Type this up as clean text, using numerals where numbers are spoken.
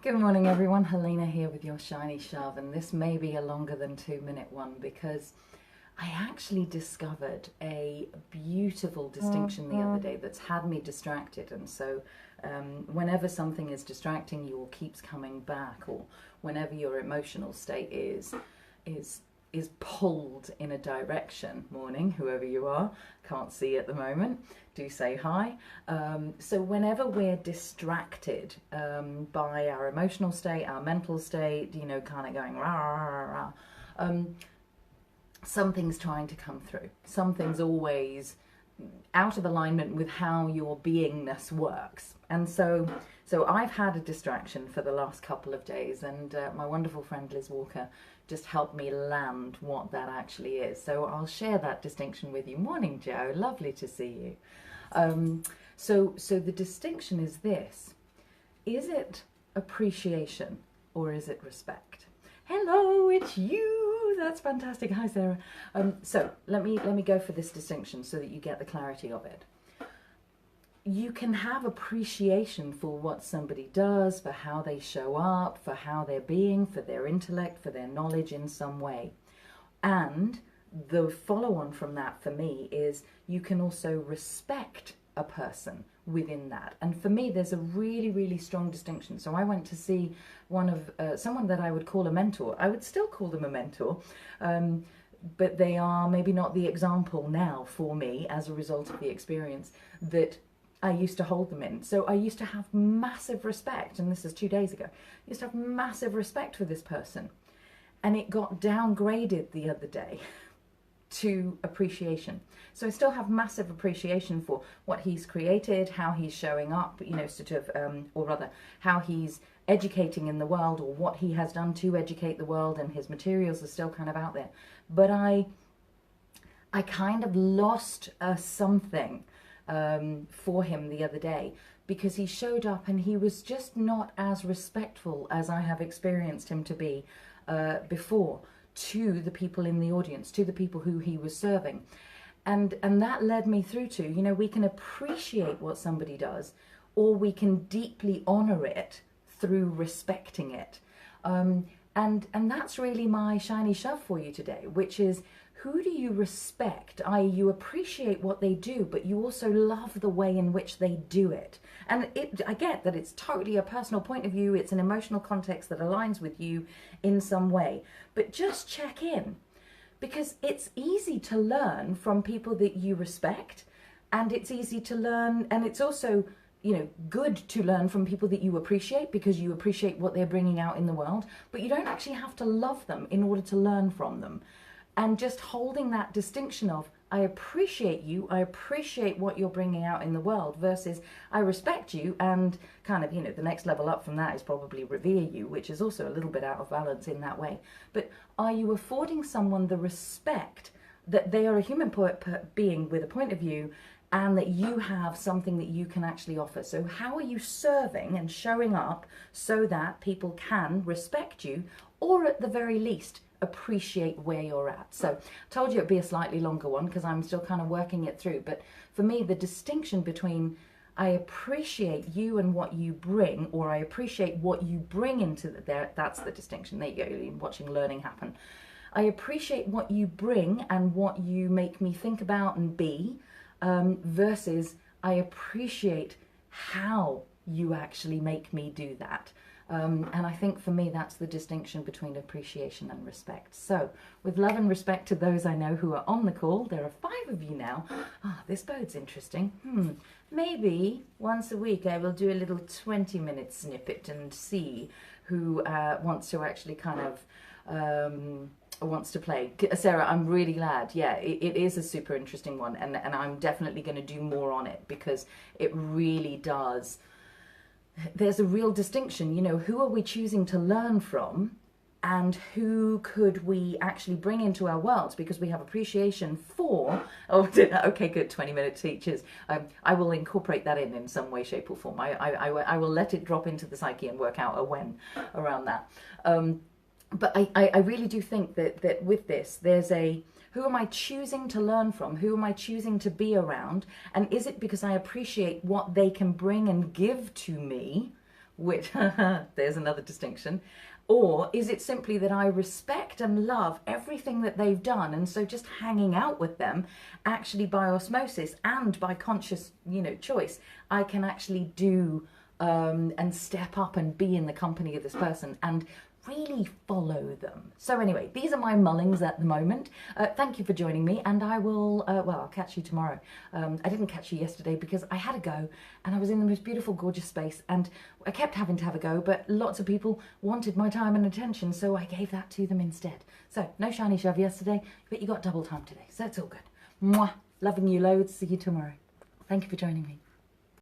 Good morning, everyone. Helena here with your Shiny Shove, and this may be a longer than 2 minute one because I actually discovered a beautiful distinction the other day that's had me distracted. And so, whenever something is distracting you or keeps coming back, or whenever your emotional state is pulled in a direction, morning, whoever you are, can't see at the moment, do say hi. So whenever we're distracted by our emotional state, our mental state, kind of going rah, rah, rah, rah, something's trying to come through. Something's always out of alignment with how your beingness works. And so I've had a distraction for the last couple of days, and my wonderful friend Liz Walker just helped me land what that actually is. So I'll share that distinction with you. Morning, Joe. Lovely to see you. So the distinction is this. Is it appreciation or is it respect? Hello, it's you. That's fantastic. Hi, Sarah. So let me go for this distinction so that you get the clarity of it. You can have appreciation for what somebody does, for how they show up, for how they're being, for their intellect, for their knowledge in some way. And the follow-on from that for me is you can also respect a person within that. And for me, there's a really, really strong distinction. So I went to see someone that I would call a mentor. I would still call them a mentor, but they are maybe not the example now for me as a result of the experience that I used to hold them in. So I used to have massive respect, and this is 2 days ago. I used to have massive respect for this person, and it got downgraded the other day to appreciation. So I still have massive appreciation for what he's created, how he's showing up, or rather, how he's educating in the world, or what he has done to educate the world, and his materials are still kind of out there. But I kind of lost something for him the other day, because he showed up and he was just not as respectful as I have experienced him to be before, to the people in the audience, to the people who he was serving. And that led me through to, we can appreciate what somebody does, or we can deeply honor it through respecting it. And that's really my shiny shove for you today, which is, who do you respect? I.e., you appreciate what they do, but you also love the way in which they do it. And I get that it's totally a personal point of view. It's an emotional context that aligns with you in some way. But just check in, because it's easy to learn from people that you respect, and it's easy to learn, and it's also good to learn from people that you appreciate, because you appreciate what they're bringing out in the world, but you don't actually have to love them in order to learn from them. And just holding that distinction of, I appreciate you, I appreciate what you're bringing out in the world, versus I respect you, and kind of, the next level up from that is probably revere you, which is also a little bit out of balance in that way. But are you affording someone the respect that they are a human being with a point of view, and that you have something that you can actually offer? So how are you serving and showing up so that people can respect you, or at the very least appreciate where you're at? So I told you it'd be a slightly longer one because I'm still kind of working it through. But for me, the distinction between I appreciate you and what you bring, or I appreciate what you bring into that's the distinction. There you go, you're watching learning happen. I appreciate what you bring and what you make me think about and be, versus I appreciate how you actually make me do that. And I think for me, that's the distinction between appreciation and respect. So with love and respect to those I know who are on the call, there are 5 of you now. This bode's interesting. Maybe once a week I will do a little 20-minute snippet and see who wants to actually kind of wants to play. Sarah, I'm really glad. Yeah, it is a super interesting one, and I'm definitely going to do more on it, because it really does. There's a real distinction, who are we choosing to learn from, and who could we actually bring into our worlds, because we have appreciation for, okay, good, 20-minute teachers. I will incorporate that in some way, shape or form. I will let it drop into the psyche and work out a when around that. But I really do think that with this, there's a, who am I choosing to learn from? Who am I choosing to be around? And is it because I appreciate what they can bring and give to me, which, there's another distinction, or is it simply that I respect and love everything that they've done, and so just hanging out with them, actually by osmosis and by conscious, choice, I can actually do and step up and be in the company of this person and really follow them. So anyway, these are my mullings at the moment. Thank you for joining me, and I will, I'll catch you tomorrow. I didn't catch you yesterday because I had a go and I was in the most beautiful, gorgeous space, and I kept having to have a go, but lots of people wanted my time and attention, so I gave that to them instead. So no shiny shove yesterday, but you got double time today, so it's all good. Mwah! Loving you loads. See you tomorrow. Thank you for joining me.